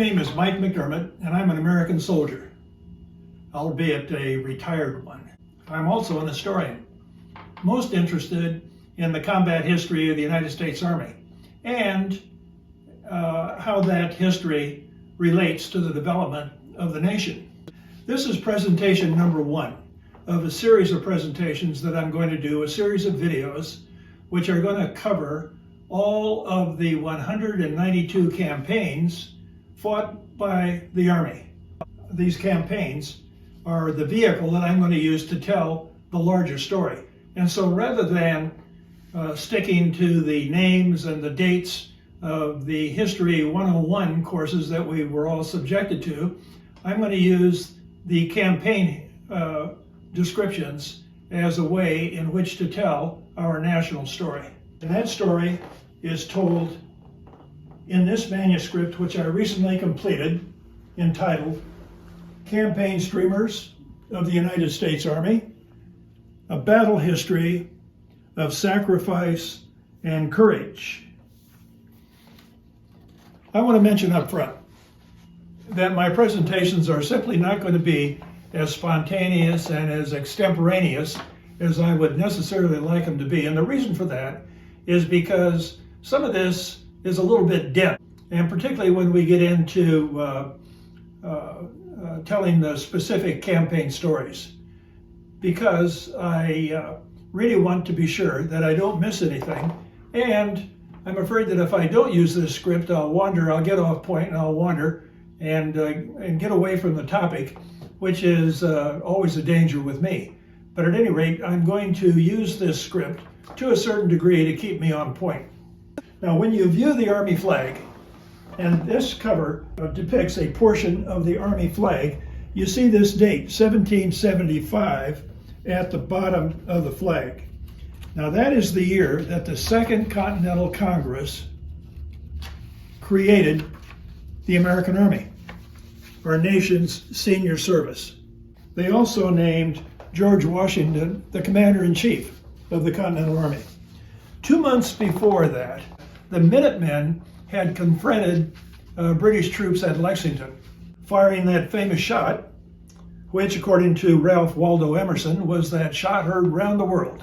name is Mike McDermott, and I'm an American soldier, albeit a retired one. I'm also an historian, most interested in the combat history of the United States Army and how that history relates to the development of the nation. This is presentation number 1 of a series of presentations that I'm going to do, a series of videos which are going to cover all of the 192 campaigns fought by the Army. These campaigns are the vehicle that I'm going to use to tell the larger story. And so rather than sticking to the names and the dates of the History 101 courses that we were all subjected to, I'm going to use the campaign descriptions as a way in which to tell our national story. And that story is told in this manuscript, which I recently completed, entitled Campaign Streamers of the United States Army, a Battle History of Sacrifice and Courage. I want to mention up front that my presentations are simply not going to be as spontaneous and as extemporaneous as I would necessarily like them to be. And the reason for that is because some of this is a little bit dense, and particularly when we get into telling the specific campaign stories, because I really want to be sure that I don't miss anything. And I'm afraid that if I don't use this script, I'll get off point and I'll wander and get away from the topic, which is always a danger with me. But at any rate, I'm going to use this script to a certain degree to keep me on point. Now, when you view the Army flag, and this cover depicts a portion of the Army flag, you see this date, 1775, at the bottom of the flag. Now, that is the year that the Second Continental Congress created the American Army, our nation's senior service. They also named George Washington the Commander-in-Chief of the Continental Army. 2 months before that, the Minutemen had confronted British troops at Lexington, firing that famous shot, which, according to Ralph Waldo Emerson, was that shot heard round the world.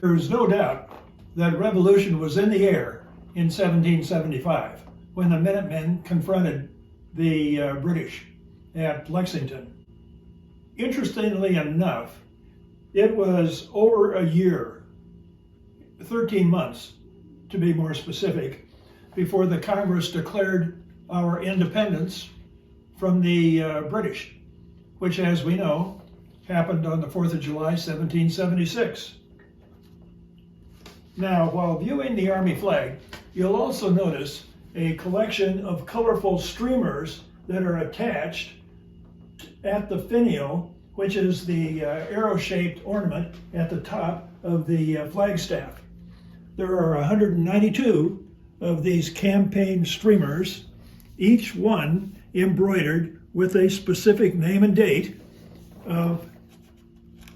There is no doubt that revolution was in the air in 1775 when the Minutemen confronted the British at Lexington. Interestingly enough, it was over a year, 13 months to be more specific, before the Congress declared our independence from the British, which, as we know, happened on the 4th of July, 1776. Now, while viewing the Army flag, you'll also notice a collection of colorful streamers that are attached at the finial, which is the arrow-shaped ornament at the top of the flagstaff. There are 192 of these campaign streamers, each one embroidered with a specific name and date of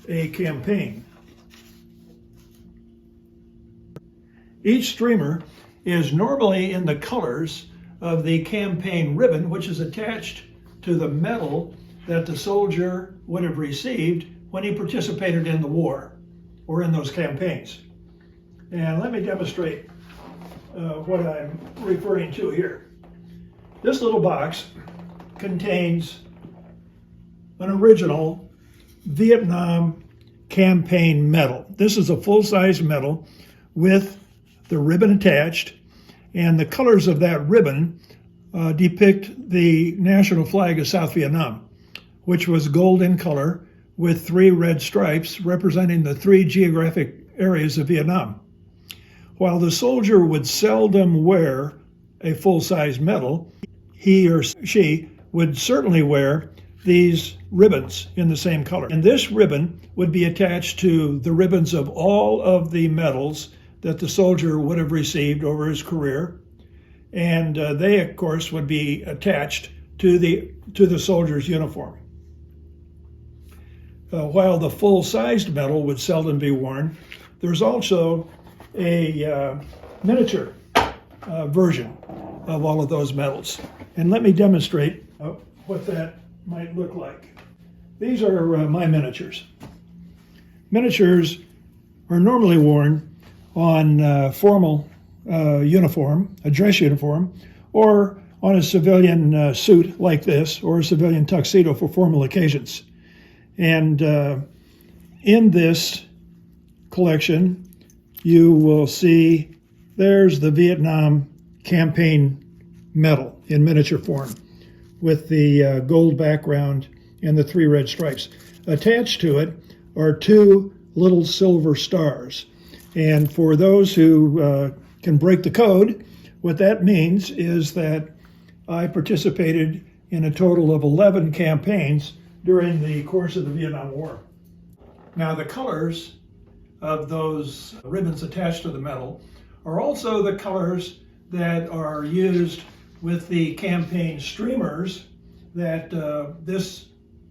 a campaign. Each streamer is normally in the colors of the campaign ribbon, which is attached to the medal that the soldier would have received when he participated in the war or in those campaigns. And let me demonstrate what I'm referring to here. This little box contains an original Vietnam campaign medal. This is a full-size medal with the ribbon attached, and the colors of that ribbon depict the national flag of South Vietnam, which was gold in color with 3 red stripes representing the 3 geographic areas of Vietnam. While the soldier would seldom wear a full-size medal, he or she would certainly wear these ribbons in the same color. And this ribbon would be attached to the ribbons of all of the medals that the soldier would have received over his career. And they, of course, would be attached to the soldier's uniform. While the full-sized medal would seldom be worn, there's also a miniature version of all of those medals. And let me demonstrate what that might look like. These are my miniatures. Miniatures are normally worn on formal uniform, a dress uniform, or on a civilian suit like this, or a civilian tuxedo for formal occasions. And in this collection, you will see there's the Vietnam campaign medal in miniature form with the gold background and the 3 red stripes. Attached to it are 2 little silver stars. And for those who can break the code, what that means is that I participated in a total of 11 campaigns during the course of the Vietnam War. Now, the colors of those ribbons attached to the medal are also the colors that are used with the campaign streamers that this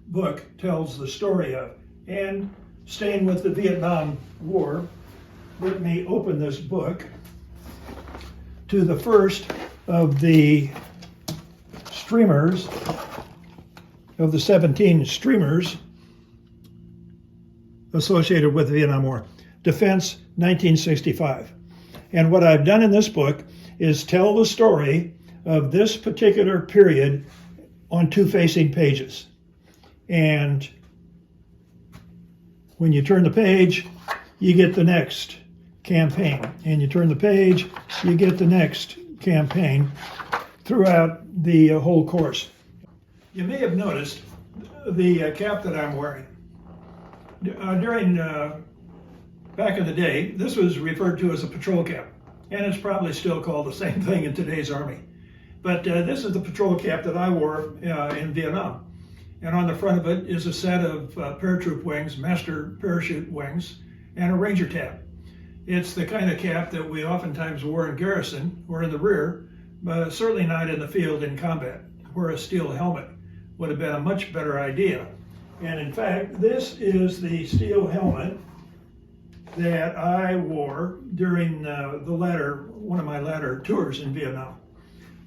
book tells the story of. And staying with the Vietnam War, let me open this book to the first of the streamers, of the 17 streamers associated with the Vietnam War. Defense 1965. And what I've done in this book is tell the story of this particular period on 2 facing pages. And when you turn the page, you get the next campaign. And you turn the page, you get the next campaign throughout the whole course. You may have noticed the cap that I'm wearing. During back in the day, this was referred to as a patrol cap, and it's probably still called the same thing in today's Army. But this is the patrol cap that I wore in Vietnam. And on the front of it is a set of paratroop wings, master parachute wings, and a ranger tab. It's the kind of cap that we oftentimes wore in garrison or in the rear, but certainly not in the field in combat, where a steel helmet would have been a much better idea. And in fact, this is the steel helmet that I wore during one of my latter tours in Vietnam.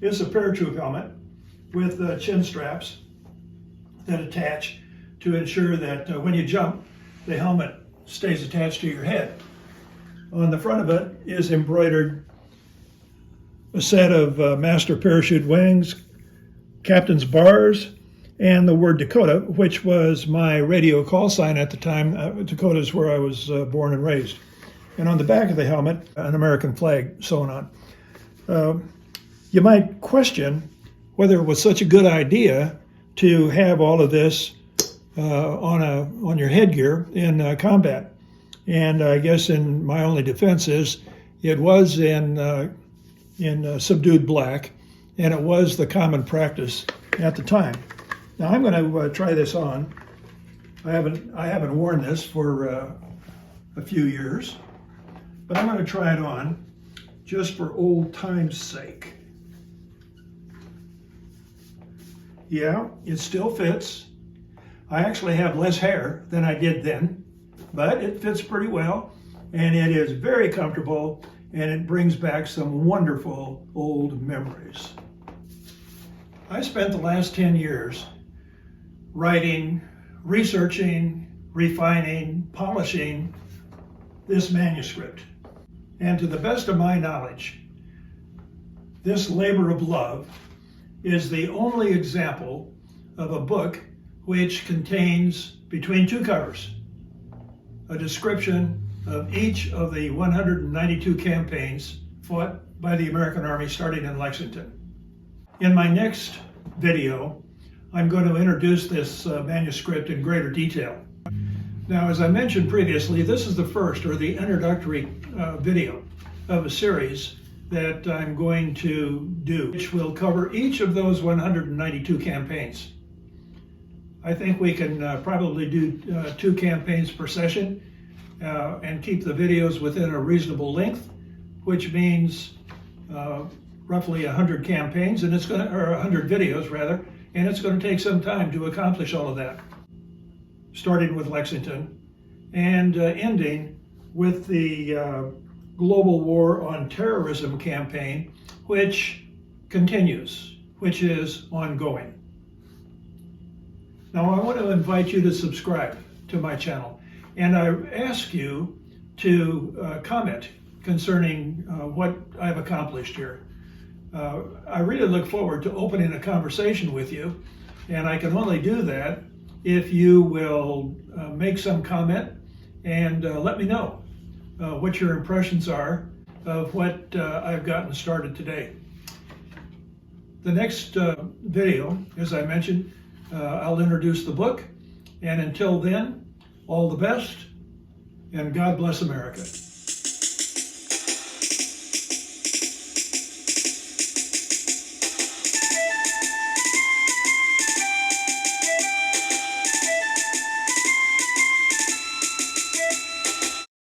It's a paratroop helmet with chin straps that attach to ensure that when you jump, the helmet stays attached to your head. On the front of it is embroidered a set of master parachute wings, captain's bars, and the word Dakota, which was my radio call sign at the time. Dakota is where I was born and raised. And on the back of the helmet, an American flag sewn on. You might question whether it was such a good idea to have all of this on your headgear in combat. And I guess in my only defense is it was in subdued black, and it was the common practice at the time. Now I'm going to try this on. I haven't worn this for a few years, but I'm going to try it on just for old time's sake. Yeah, it still fits. I actually have less hair than I did then, but it fits pretty well, and it is very comfortable, and it brings back some wonderful old memories. I spent the last 10 years writing, researching, refining, polishing this manuscript. And to the best of my knowledge, this labor of love is the only example of a book which contains, between 2 covers, a description of each of the 192 campaigns fought by the American Army starting in Lexington. In my next video, I'm going to introduce this manuscript in greater detail. Now, as I mentioned previously, this is the first, or the introductory video of a series that I'm going to do, which will cover each of those 192 campaigns. I think we can probably do 2 campaigns per session and keep the videos within a reasonable length, which means roughly 100 campaigns, and it's or 100 videos rather, and it's going to take some time to accomplish all of that, starting with Lexington and ending with the Global War on Terrorism campaign, which continues. which is ongoing. Now, I want to invite you to subscribe to my channel, and I ask you to comment concerning what I've accomplished here. I really look forward to opening a conversation with you, and I can only do that if you will make some comment and let me know what your impressions are of what I've gotten started today. The next video, as I mentioned, I'll introduce the book, and until then, all the best, and God bless America.